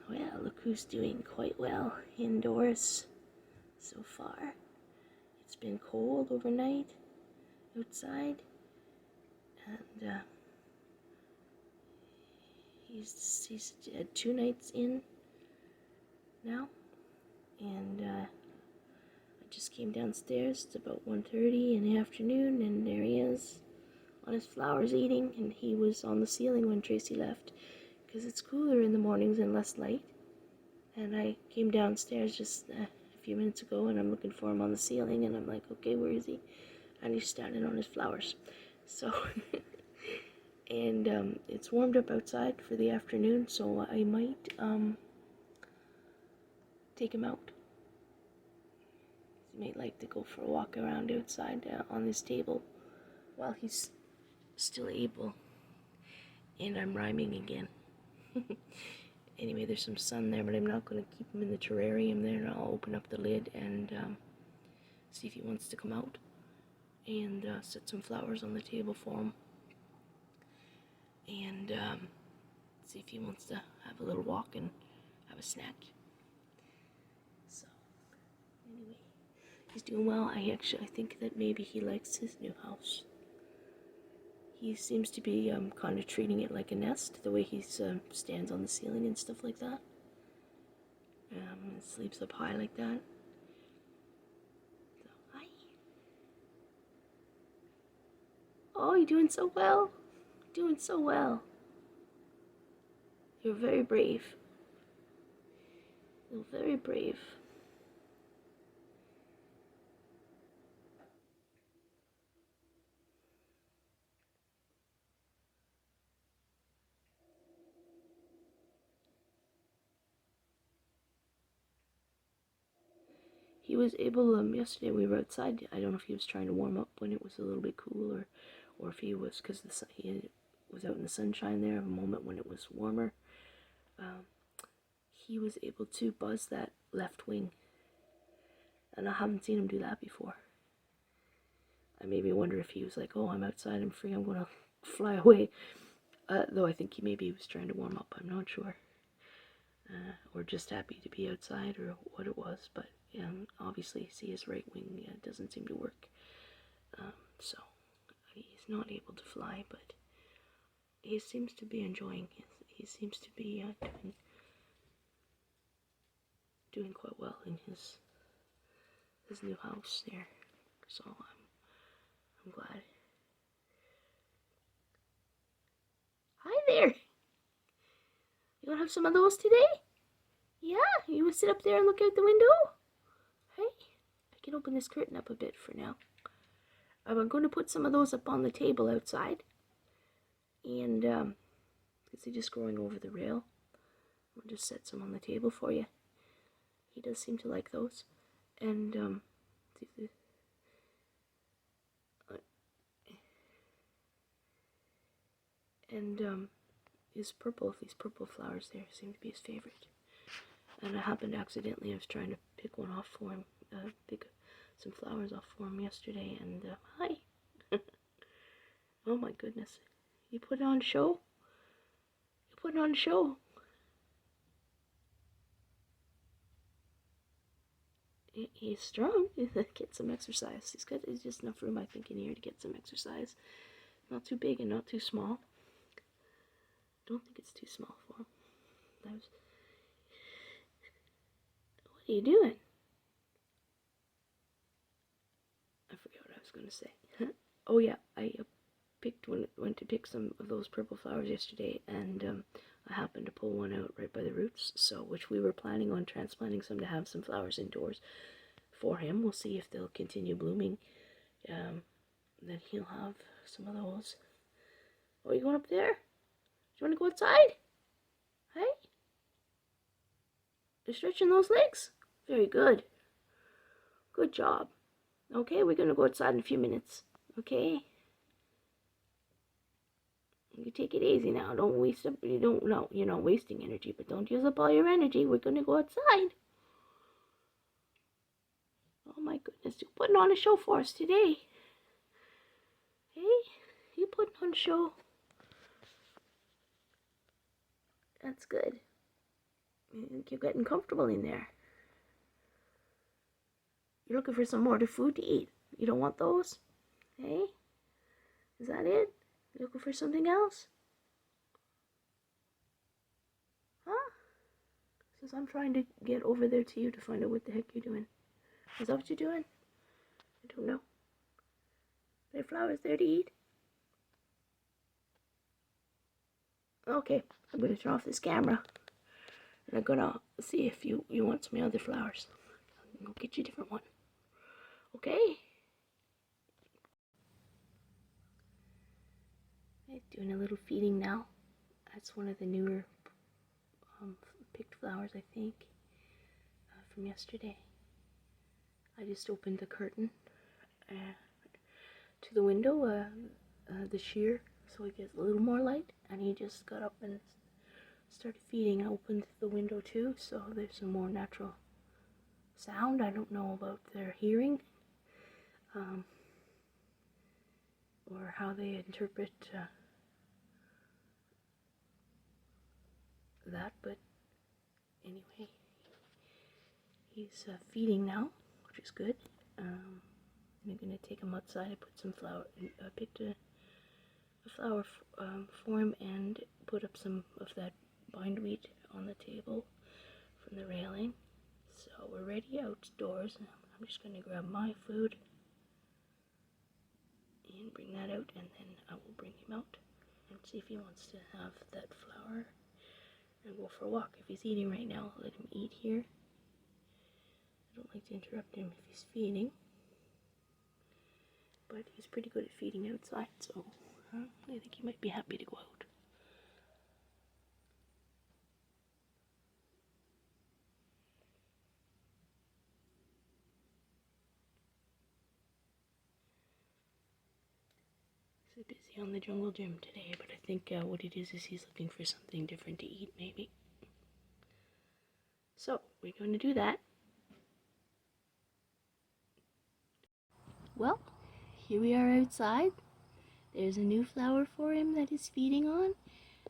Well, look who's doing quite well indoors so far. It's been cold overnight outside, and he's had 2 nights in now, and I just came downstairs. It's about 1:30 in the afternoon, and there he is on his flowers eating, and he was on the ceiling when Tracy left because it's cooler in the mornings and less light. And I came downstairs just a few minutes ago, and I'm looking for him on the ceiling, and I'm like, okay, where is he? And he's standing on his flowers. So, and it's warmed up outside for the afternoon, so I might take him out. He might like to go for a walk around outside on this table while he's still able. And I'm rhyming again. Anyway, there's some sun there, but I'm not going to keep him in the terrarium there, and I'll open up the lid and see if he wants to come out and set some flowers on the table for him, and see if he wants to have a little walk and have a snack. So, anyway, he's doing well. I think that maybe he likes his new house. He seems to be kind of treating it like a nest, the way he stands on the ceiling and stuff like that. Sleeps up high like that. So, hi. Oh, you're doing so well. Doing so well. You're very brave. You're very brave. He was able, yesterday we were outside. I don't know if he was trying to warm up when it was a little bit cooler, or if he was, because he was out in the sunshine there, a moment when it was warmer. He was able to buzz that left wing, and I haven't seen him do that before. I maybe wonder if he was like, oh, I'm outside, I'm free, I'm going to fly away. Though I think he was trying to warm up, I'm not sure. Or just happy to be outside, or what it was, but obviously see his right wing doesn't seem to work, so he's not able to fly, but he seems to be enjoying it. He seems to be doing quite well in his new house there, so I'm glad. Hi there! You want to have some of those today? Yeah, you want to sit up there and look out the window? Hey, I can open this curtain up a bit for now. I'm going to put some of those up on the table outside. And, because they're just growing over the rail. I'll just set some on the table for you. He does seem to like those. And, see if these purple flowers there seem to be his favorite. And I happened accidentally, I was trying to pick one off for him, pick some flowers off for him yesterday, and, hi! Oh my goodness. You put it on show? You put it on show. He's strong. Get some exercise. He's just enough room, I think, in here to get some exercise. Not too big and not too small. Don't think it's too small for him. What are you doing? I forget what I was going to say. Oh yeah, I went to pick some of those purple flowers yesterday, and I happened to pull one out right by the roots, so which we were planning on transplanting some to have some flowers indoors for him. We'll see if they'll continue blooming. Then he'll have some of those. Oh, you going up there? Do you want to go outside? Hey? You're stretching those legs? Very good. Good job. Okay, we're going to go outside in a few minutes. Okay? You take it easy now. Don't waste up. You're not wasting energy, but don't use up all your energy. We're going to go outside. Oh my goodness, you're putting on a show for us today. Hey, you putting on a show. That's good. I think you're getting comfortable in there. You're looking for some more food to eat. You don't want those? Hey? Is that it? You looking for something else? Huh? Says I'm trying to get over there to you to find out what the heck you're doing. Is that what you're doing? I don't know. Are there flowers there to eat? Okay, I'm going to turn off this camera. And I'm going to see if you want some other flowers. I'll get you a different one. Okay? Doing a little feeding now. That's one of the newer picked flowers, I think, from yesterday. I just opened the curtain to the window, the sheer, so it gets a little more light, and he just got up and started feeding. I opened the window too, so there's some more natural sound. I don't know about their hearing, or how they interpret that, but anyway, he's feeding now, which is good. I'm gonna take him outside. I put some flower. I picked a flower for him and put up some of that bindweed on the table from the railing. So we're ready outdoors. I'm just gonna grab my food and bring that out, and then I will bring him out and see if he wants to have that flower and go for a walk. If he's eating right now, I'll let him eat here. I don't like to interrupt him if he's feeding, but he's pretty good at feeding outside, so I think he might be happy to go out. He's busy on the jungle gym today, but I think what it is he's looking for something different to eat, maybe. So, we're going to do that. Well, here we are outside. There's a new flower for him that he's feeding on.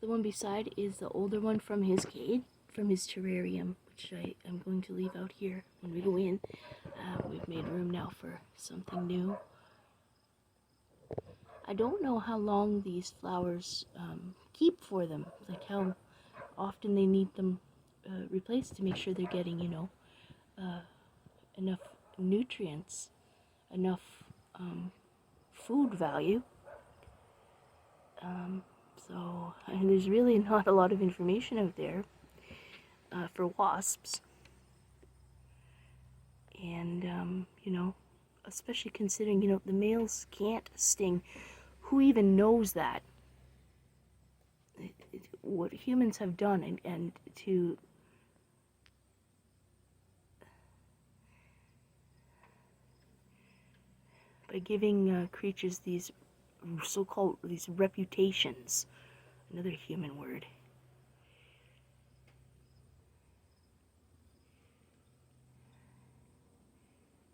The one beside is the older one from his cage, from his terrarium, which I am going to leave out here when we go in. We've made room now for something new. I don't know how long these flowers keep for them, like how often they need them replaced to make sure they're getting, enough nutrients, enough food value. So there's really not a lot of information out there for wasps. And, especially considering, the males can't sting. Who even knows that? What humans have done and to by giving creatures these so-called reputations, another human word.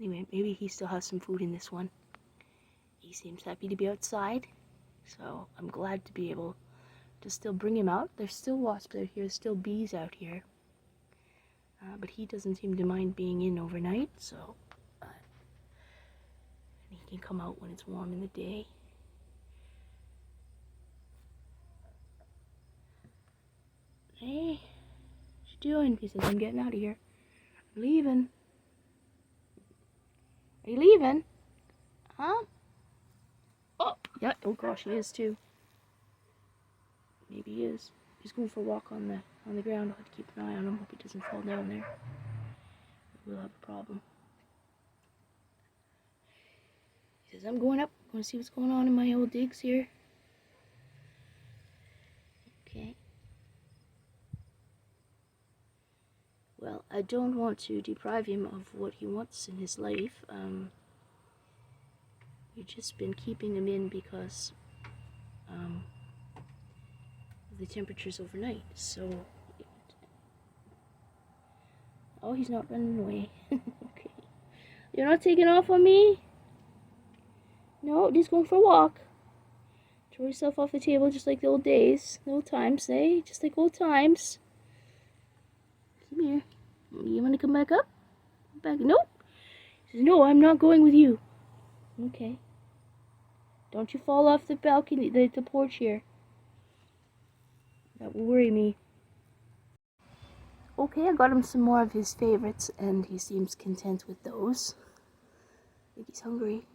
Anyway, maybe he still has some food in this one. He seems happy to be outside, so I'm glad to be able to still bring him out. There's still wasps out here, still bees out here, but he doesn't seem to mind being in overnight, so he can come out when it's warm in the day. Hey, what you doing? He says, I'm getting out of here. I'm leaving. Are you leaving? Huh? Oh, yeah. Oh gosh, he is too. Maybe he is. He's going for a walk on the ground. I'll have to keep an eye on him. Hope he doesn't fall down there. We'll have a problem. He says, I'm going up. I'm going to see what's going on in my old digs here. Okay. Well, I don't want to deprive him of what he wants in his life. We've just been keeping him in because of the temperatures overnight. So, oh, he's not running away. Okay. You're not taking off on me? No, he's going for a walk. Throw yourself off the table just like the old days. The old times, eh? Just like old times. to come back up? Back? Nope. He says, no, I'm not going with you. Okay. Don't you fall off the balcony, the porch here. That will worry me. Okay, I got him some more of his favorites, and he seems content with those. I think he's hungry.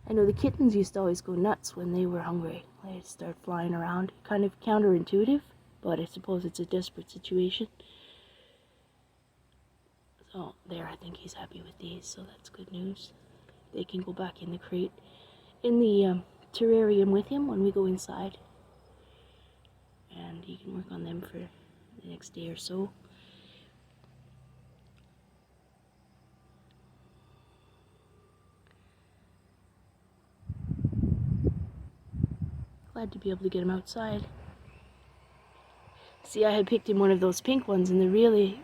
I know the kittens used to always go nuts when they were hungry. They'd start flying around. Kind of counterintuitive, but I suppose it's a desperate situation. So there, I think he's happy with these, so that's good news. They can go back in the crate, in the terrarium with him when we go inside. And he can work on them for the next day or so. Glad to be able to get him outside. See, I had picked him one of those pink ones, and they're really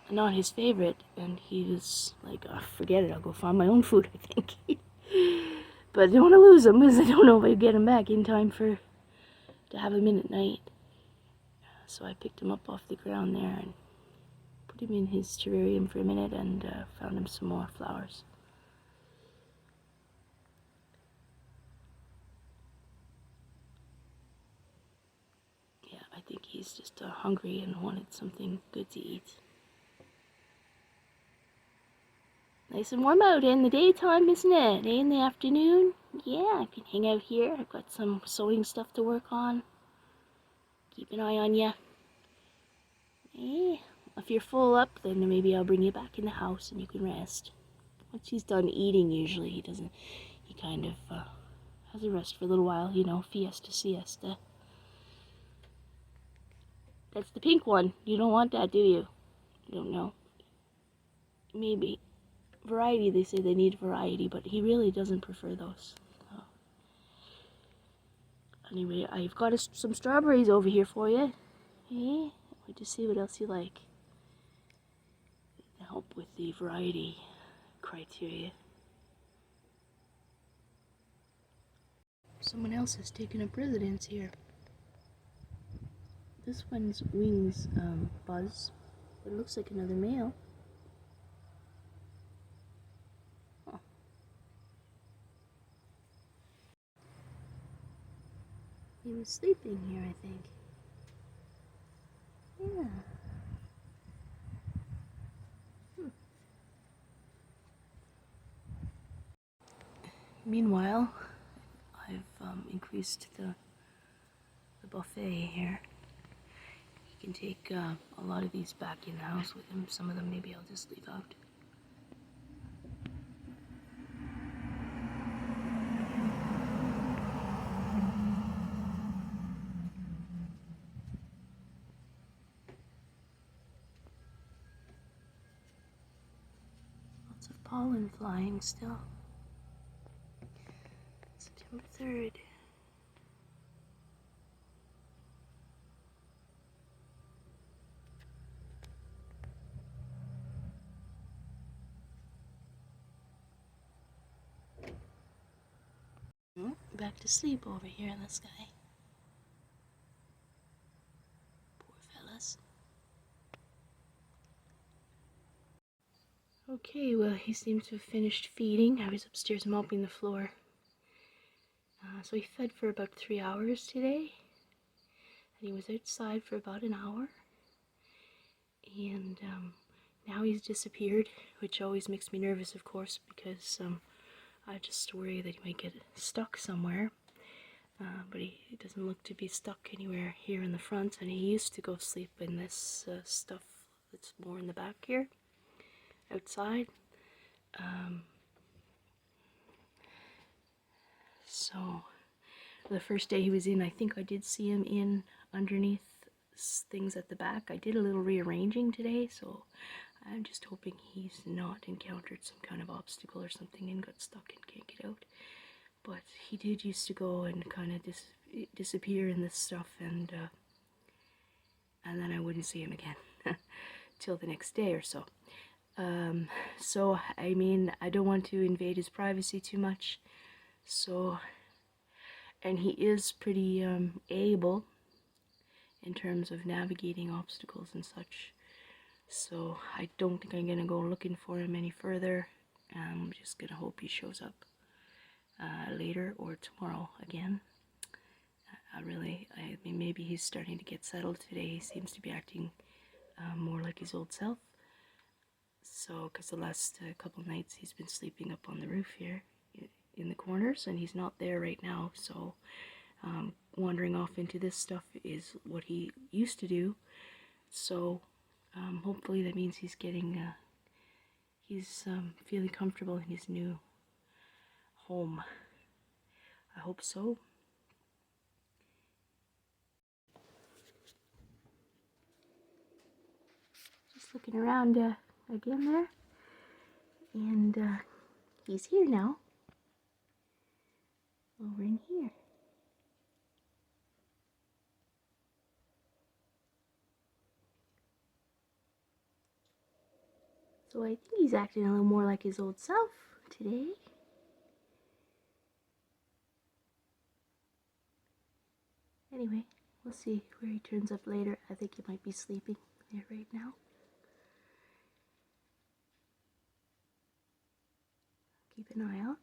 not his favorite. And he was like, oh, forget it, I'll go find my own food, I think. But I don't want to lose him, because I don't know if I get him back in time to have him in at night. So I picked him up off the ground there and put him in his terrarium for a minute, and found him some more flowers. Yeah, I think he's just hungry and wanted something good to eat. Nice and warm out in the daytime, isn't it? In the afternoon? Yeah, I can hang out here. I've got some sewing stuff to work on. Keep an eye on you. Eh, if you're full up, then maybe I'll bring you back in the house and you can rest. Once he's done eating, usually he kind of has a rest for a little while, you know, siesta. That's the pink one. You don't want that, do you? I don't know. Maybe. Variety, they say they need variety, but he really doesn't prefer those. So. Anyway, I've got some strawberries over here for you. Hey, wait to see what else you like. To help with the variety criteria. Someone else has taken up residence here. This one's wings buzz, but it looks like another male. Oh. He was sleeping here, I think. Yeah. Meanwhile, I've increased the buffet here. He can take a lot of these back in the house with him. Some of them maybe I'll just leave out. Lots of pollen flying still. September 3rd. Back to sleep over here in the sky. Poor fellas. Okay, well, he seems to have finished feeding. I was upstairs mopping the floor. So he fed for about 3 hours today. And he was outside for about an hour. And now he's disappeared, which always makes me nervous, of course, because I just worry that he might get stuck somewhere. But he doesn't look to be stuck anywhere here in the front, and he used to go sleep in this stuff that's more in the back here, outside. So the first day he was in, I think I did see him in underneath things at the back. I did a little rearranging today, so I'm just hoping he's not encountered some kind of obstacle or something and got stuck and can't get out. But he did used to go and kind of disappear in this stuff, and then I wouldn't see him again till the next day or so. So I mean, I don't want to invade his privacy too much. So, and he is pretty able in terms of navigating obstacles and such. So I don't think I'm gonna go looking for him any further. I'm just gonna hope he shows up later or tomorrow again. I mean, maybe he's starting to get settled today. He seems to be acting more like his old self. So, because the last couple nights he's been sleeping up on the roof here in the corners, and he's not there right now. So, wandering off into this stuff is what he used to do. So, hopefully that means he's getting, feeling comfortable in his new home. I hope so. Just looking around again there, and he's here now, over in here. So I think he's acting a little more like his old self today. Anyway, we'll see where he turns up later. I think he might be sleeping there right now. Keep an eye out.